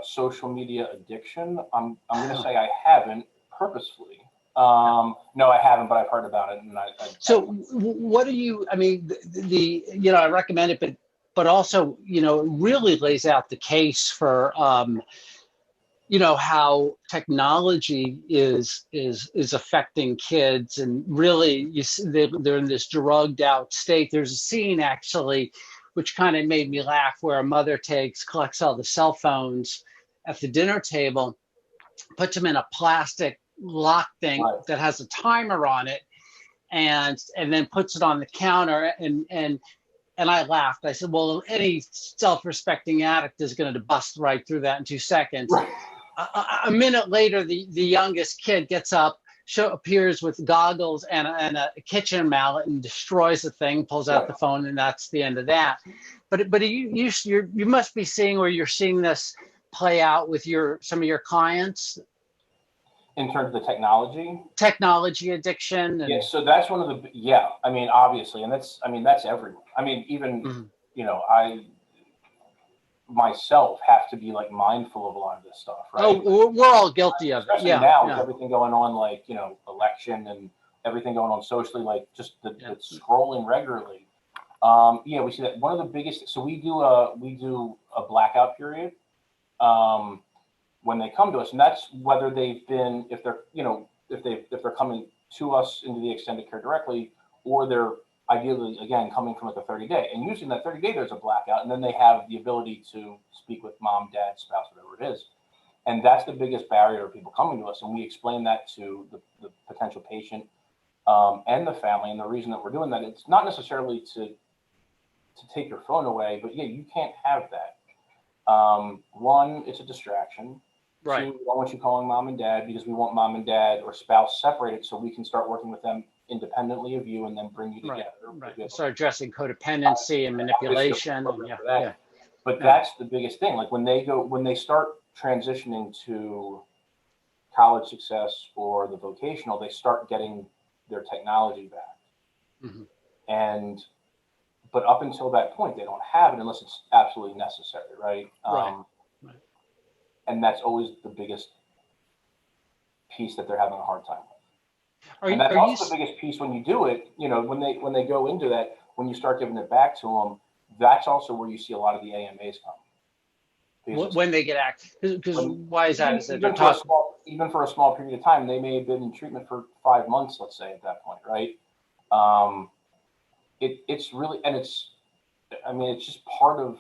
social media addiction, I'm going to say I haven't purposefully. No, I haven't, but I've heard about it. And
so what do you? I mean, I recommend it, but also it really lays out the case for how technology is affecting kids, and really they're in this drugged out state. There's a scene actually which kind of made me laugh, where a mother collects all the cell phones at the dinner table, puts them in a plastic lock thing that has a timer on it, and then puts it on the counter, and I laughed. I said, well, any self-respecting addict is going to bust right through that in 2 seconds.
Right.
A minute later, the youngest kid gets up, appears with goggles and a kitchen mallet, and destroys the thing, pulls out the phone, and that's the end of that. But you must be seeing, or you're seeing this play out with some of your clients
in terms of the
technology addiction.
Yeah, so that's one of the I mean, obviously, and that's everyone. I mean, even I myself have to be like mindful of a lot of this stuff, right?
Oh, we're all guilty of it.
Especially now with everything going on, like election and everything going on socially, like just the scrolling regularly. We see that one of the biggest. So we do a blackout period when they come to us, and that's whether they've been, if they're coming to us into the extended care directly, or they're ideally, again, coming from like a 30-day. And usually in that 30-day, there's a blackout, and then they have the ability to speak with mom, dad, spouse, whatever it is. And that's the biggest barrier of people coming to us. And we explain that to the potential patient and the family. And the reason that we're doing that, it's not necessarily to take your phone away, but you can't have that. One, it's a distraction.
Right.
Two, we don't want you calling mom and dad, because we want mom and dad or spouse separated so we can start working with them independently of you and then bring you together.
Right. Start addressing codependency and manipulation.
But that's the biggest thing. Like when they start transitioning to college success or the vocational, they start getting their technology back. Mm-hmm. But up until that point, they don't have it unless it's absolutely necessary, right?
Right.
And that's always the biggest piece that they're having a hard time with. And that's also the biggest piece when you do it, when they go into that, when you start giving it back to them, that's also where you see a lot of the AMAs come.
When they get active. Because why is that?
Even for a small period of time, they may have been in treatment for 5 months, let's say, at that point, right? It's really, and it's just part of,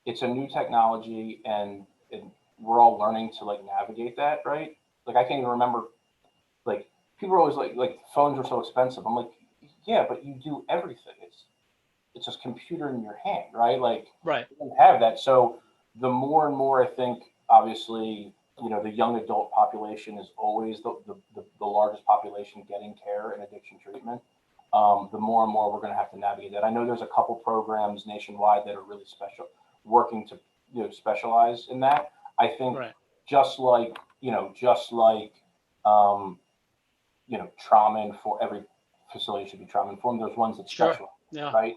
it's a new technology, and we're all learning to like navigate that, right? Like I can't even remember, like people are always like phones are so expensive. I'm like, yeah, but you do everything. It's just computer in your hand, right? Like
right.
You don't have that. So the more and more, I think, obviously, the young adult population is always the largest population getting care and addiction treatment. The more and more we're going to have to navigate that. I know there's a couple programs nationwide that are really working to specialize in that. I think just like trauma informed, every facility should be trauma informed. There's ones that specialize, right?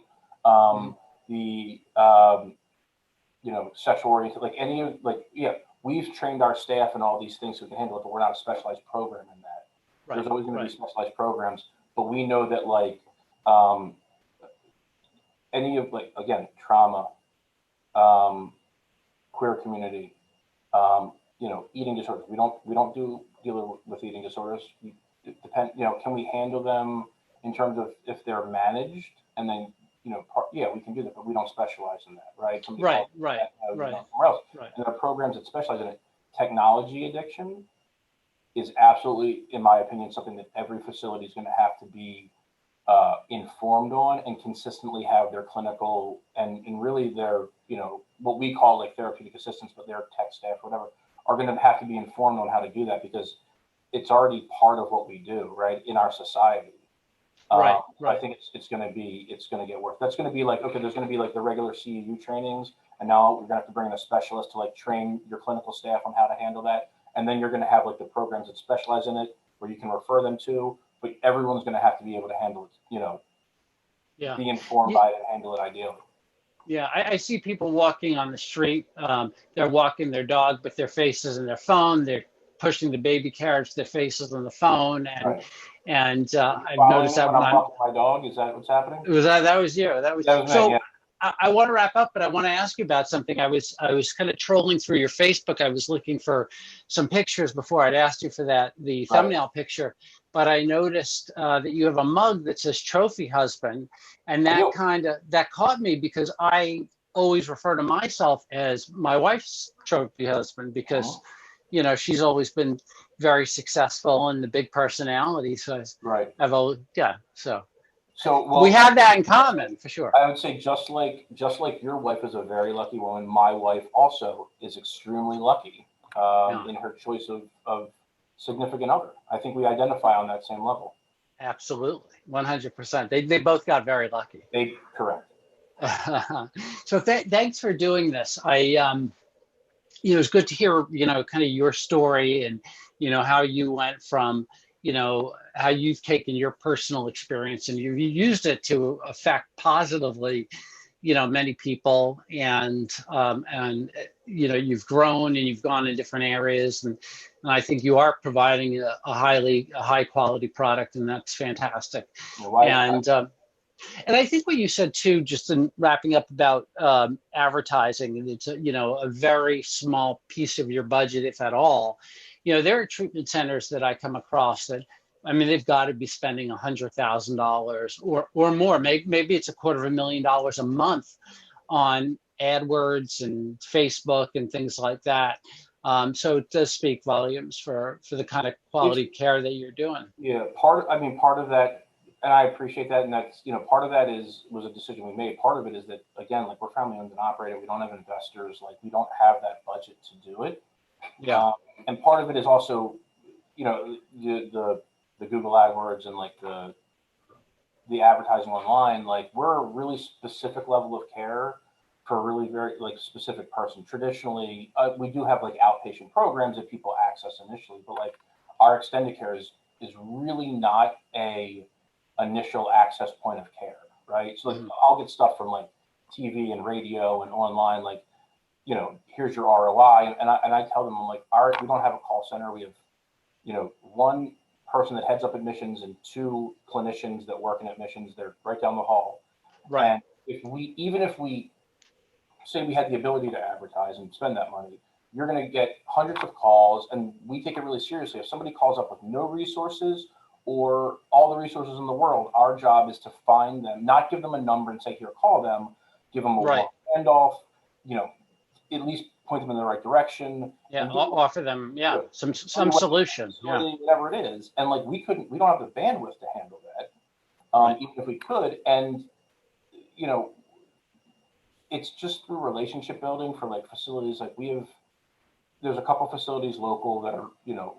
The sexual oriented, we've trained our staff and all these things so we can handle it, but we're not a specialized program in that. Right. There's always going to be specialized programs, but we know that any of again, trauma, queer community, eating disorders. We don't deal with eating disorders. It depend. Can we handle them in terms of if they're managed, and then we can do that, but we don't specialize in that, right?
Right.
Somewhere else. Right. And there are programs that specialize in it. Technology addiction, is absolutely, in my opinion, something that every facility is going to have to be informed on and consistently have their clinical and really their, what we call like therapeutic assistants, but their tech staff, whatever, are going to have to be informed on how to do that, because it's already part of what we do, right, in our society.
Right.
I think it's going to get worse. That's going to be like, okay, there's going to be like the regular CEU trainings, and now we're going to have to bring in a specialist to like train your clinical staff on how to handle that. And then you're going to have like the programs that specialize in it where you can refer them to, but everyone's going to have to be able to handle it,
Yeah.
be informed by it and handle it ideally.
Yeah, I see people walking on the street. They're walking their dog, but their face is in their phone. They're pushing the baby carriage, their faces on the phone, and
Right.
I've noticed that
when I'm walking my dog. Is that what's happening?
That was you. That was
me, yeah.
I want to wrap up, but I want to ask you about something. I was kind of trolling through your Facebook. I was looking for some pictures before I'd asked you for the thumbnail picture, but I noticed that you have a mug that says "Trophy Husband," and that caught me because I always refer to myself as my wife's trophy husband because she's always been very successful and the big personality. So I've always So we have that in common for sure.
I would say just like your wife is a very lucky woman, my wife also is extremely lucky in her choice of significant other. I think we identify on that same level.
Absolutely, 100%. They both got very lucky.
Correct.
So thanks for doing this. It's good to hear kind of your story and how you went from how you've taken your personal experience and you used it to affect positively, many people, and you've grown and you've gone in different areas, and I think you are providing a high quality product, and that's fantastic. And I think what you said too, just in wrapping up about advertising, and it's a very small piece of your budget, if at all. There are treatment centers that I come across that, I mean, they've got to be spending $100,000 or more. Maybe it's $250,000 a month on AdWords and Facebook and things like that. So it does speak volumes for the kind of quality care that you're doing.
Yeah, part of that. And I appreciate that. And that's, part of that was a decision we made. Part of it is that, again, like we're family owned and operated. We don't have investors. Like we don't have that budget to do it.
Yeah.
And part of it is also, the Google AdWords and like the advertising online, like we're a really specific level of care for a really very like specific person. Traditionally, we do have like outpatient programs that people access initially, but like our extended care is really not a initial access point of care, right? So like I'll get stuff from like TV and radio and online, like, here's your ROI. And I tell them, I'm like, all right, we don't have a call center. We have, one person that heads up admissions and two clinicians that work in admissions. They're right down the hall.
Right.
And even if we say we had the ability to advertise and spend that money, you're going to get hundreds of calls, and we take it really seriously. If somebody calls up with no resources or all the resources in the world, our job is to find them, not give them a number and say, here, call them, give them a handoff, at least point them in the right direction.
Yeah, offer them, some solution.
Whatever it is. And like we don't have the bandwidth to handle that, even if we could. And, it's just through relationship building for like facilities. Like there's a couple facilities local that are,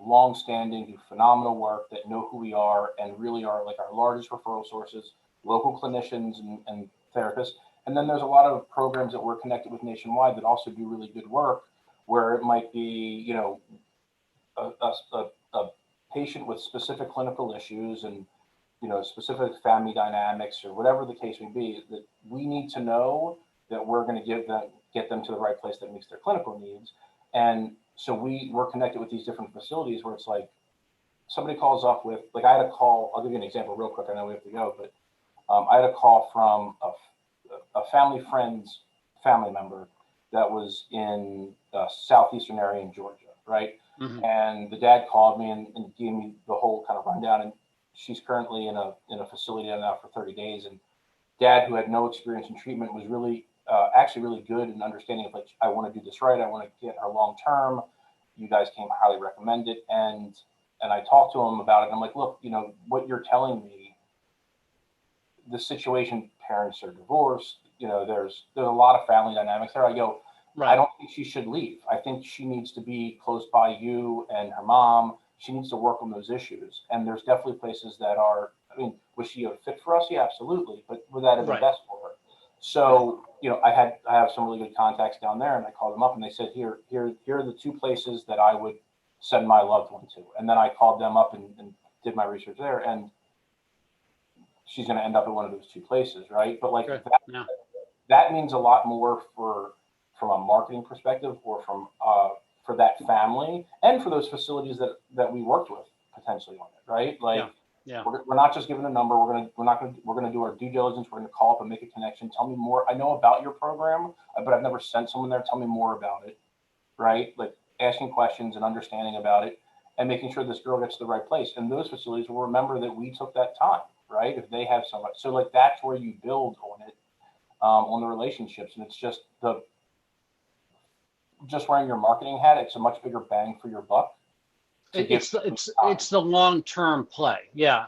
long-standing, do phenomenal work, that know who we are and really are like our largest referral sources, local clinicians and therapists. And then there's a lot of programs that we're connected with nationwide that also do really good work, where it might be, a patient with specific clinical issues and, specific family dynamics or whatever the case may be, that we need to know that we're going to get them to the right place that meets their clinical needs. And so we're connected with these different facilities where it's like somebody calls up with, like I had a call, I'll give you an example real quick. I know we have to go, but I had a call from a family member that was in southeastern area in Georgia, right? Mm-hmm. And the dad called me and gave me the whole kind of rundown. And she's currently in a facility now for 30 days. And dad, who had no experience in treatment, was really actually really good in understanding of like, I want to do this right. I want to get her long term. You guys came highly recommended. And and I talked to him about it. And I'm like, look, you know, what you're telling me, the situation, parents are divorced, you know, there's a lot of family dynamics there. I go, I don't think she should leave. I think she needs to be close by you and her mom. She needs to work on those issues. And there's definitely places that are, I mean, was she a fit for us? Yeah, absolutely. But would that have been best for her? So, you know, I have some really good contacts down there, and I called them up and they said, here are the two places that I would send my loved one to. And then I called them up and did my research there, and she's going to end up at one of those two places, right? But like that means a lot more from a marketing perspective, or from for that family and for those facilities that we worked with potentially on it, right? Like, we're not just giving a number. We're gonna do our due diligence. We're gonna call up and make a connection. Tell me more. I know about your program, but I've never sent someone there. Tell me more about it, right? Like asking questions and understanding about it, and making sure this girl gets to the right place. And those facilities will remember that we took that time, right? If they have so much, so like that's where you build on it, on the relationships, and it's just wearing your marketing hat. It's a much bigger bang for your buck.
It's the long-term play. Yeah.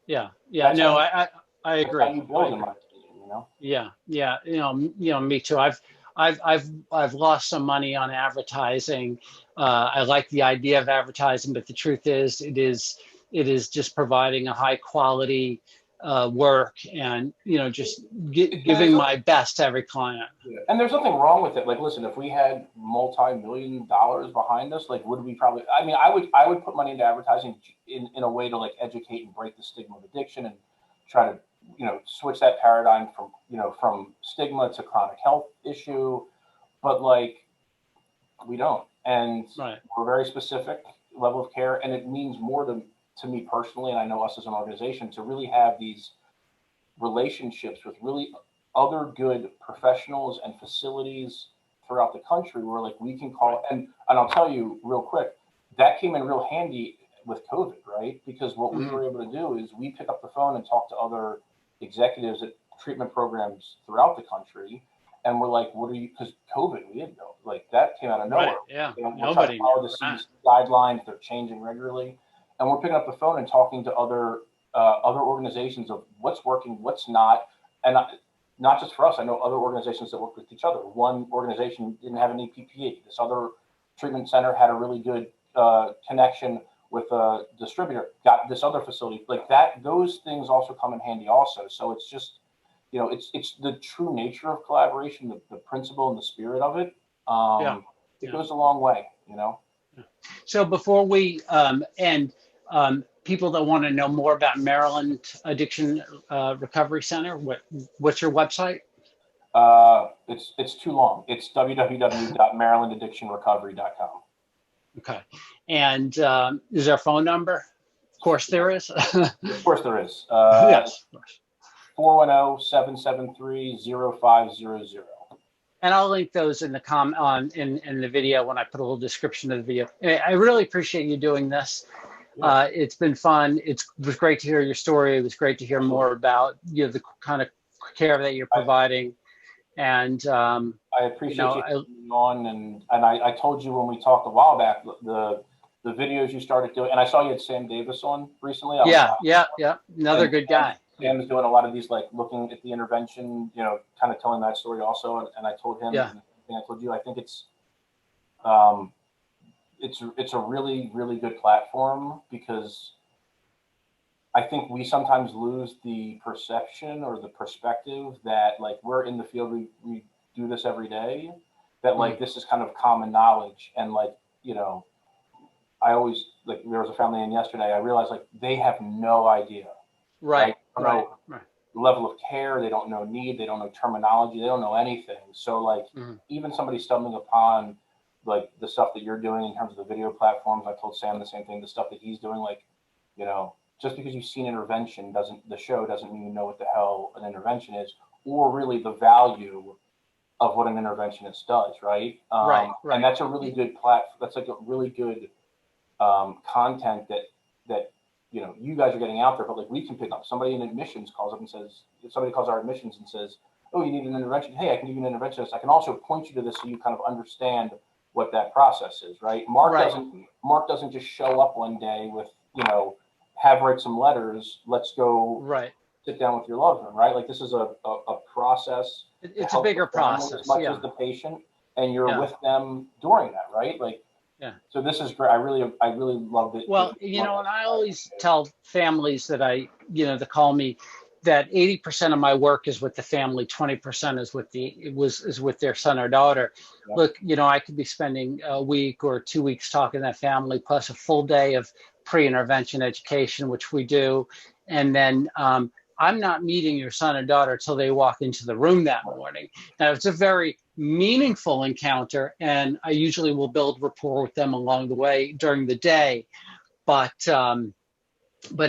That's
No,
how
I agree.
That's how you build, in my opinion, you know?
Yeah. You know, me too. I've lost some money on advertising. I like the idea of advertising, but the truth is, it is just providing a high quality work, and you know, just giving my best to every client.
Yeah. And there's nothing wrong with it. Like, listen, if we had multi-million dollars behind us, like, would we probably? I mean, I would put money into advertising in a way to like educate and break the stigma of addiction, and try to, you know, switch that paradigm from stigma to chronic health issue. But like, we don't, and we're very specific level of care, and it means more to me personally, and I know us as an organization, to really have these relationships with really other good professionals and facilities throughout the country, where like we can call, and I'll tell you real quick, that came in real handy with COVID, right? Because what we were able to do is we pick up the phone and talk to other executives at treatment programs throughout the country, and we're like, what are you, because COVID, we didn't know, like that came out of nowhere. We're trying to follow the CDC guidelines, they're changing regularly, and we're picking up the phone and talking to other organizations of what's working, what's not, and not just for us. I know other organizations that work with each other. One organization didn't have any PPE. This other treatment center had a really good connection with a distributor. Got this other facility like that. Those things also come in handy also. So it's just, you know, it's the true nature of collaboration, the principle and the spirit of it. It goes a long way, you know.
So before we end, people that want to know more about Maryland Addiction Recovery Center, what's your website?
It's too long. It's www.marylandaddictionrecovery.com.
Okay. And is there a phone number? Of course there is.
Of course there is.
Yes.
410-773-0500.
And I'll link those in the in the video when I put a little description of the video. I really appreciate you doing this. It's been fun. It was great to hear your story. It was great to hear more about, you know, the kind of care that you're providing. And
I appreciate you coming on. And I told you when we talked a while back, the videos you started doing, and I saw you had Sam Davis on recently.
Another good guy.
Sam is doing a lot of these, like looking at the intervention, you know, kind of telling that story also. And I told him, and I told you, I think it's a really, really good platform, because I think we sometimes lose the perception or the perspective that like we're in the field, we do this every day, that like this is kind of common knowledge. And like, you know, I always, like, there was a family in yesterday, I realized like they have no idea.
Right.
Level of care, they don't know need, they don't know terminology, they don't know anything. So like even somebody stumbling upon like the stuff that you're doing in terms of the video platforms, I told Sam the same thing, the stuff that he's doing, like, you know, just because you've seen intervention doesn't mean you know what the hell an intervention is, or really the value of what an interventionist does, right? And that's a really good platform. That's like a really good content that you know you guys are getting out there. But like we can pick up, somebody in admissions calls up and says, if somebody calls our admissions and says, oh, you need an intervention, hey, I can give you an interventionist. I can also point you to this so you kind of understand what that process is, right? Mark
Right.
doesn't just show up one day with, have write some letters, let's go
Right.
sit down with your loved one, right? Like this is a process.
It's a bigger process.
As much
Yeah.
as the patient, and you're
Yeah.
with them during that, right? Like,
Yeah.
so this is great. I really love it.
Well, and I always tell families that that call me, that 80% of my work is with the family, 20% is with their son or daughter.
Yeah.
Look, I could be spending a week or 2 weeks talking to that family, plus a full day of pre-intervention education, which we do. And then I'm not meeting your son or daughter till they walk into the room that morning. Now, it's a very meaningful encounter, and I usually will build rapport with them along the way during the day. But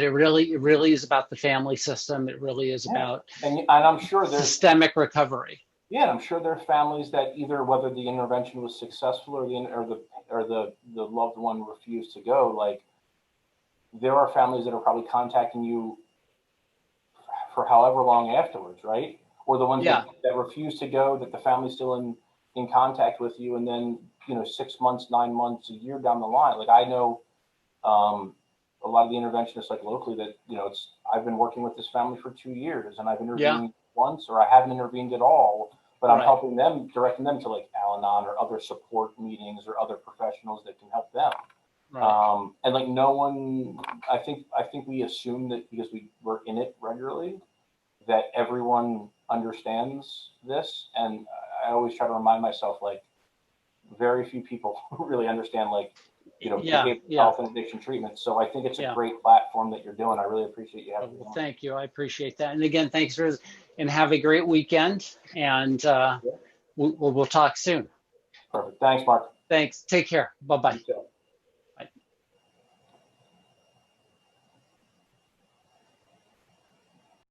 it really is about the family system. It really is about
and I'm sure there's
systemic recovery.
Yeah, and I'm sure there are families that either whether the intervention was successful or the loved one refused to go. Like there are families that are probably contacting you for however long afterwards, right? Or the ones that refuse to go, that the family's still in contact with you, and then 6 months, 9 months, a year down the line. Like I know a lot of the interventionists, like locally, that I've been working with this family for 2 years, and I've intervened once, or I haven't intervened at all, but I'm helping them, directing them to like Al-Anon or other support meetings or other professionals that can help them. Right. And like no one, I think we assume that because we're in it regularly, that everyone understands this. And I always try to remind myself, like, very few people really understand, like, behavioral health and addiction treatment. So I think it's a great platform that you're doing. I really appreciate you having me on.
Thank you. I appreciate that. And again, thanks and have a great weekend. And we'll talk soon.
Perfect. Thanks, Mark.
Thanks. Take care. Bye-bye.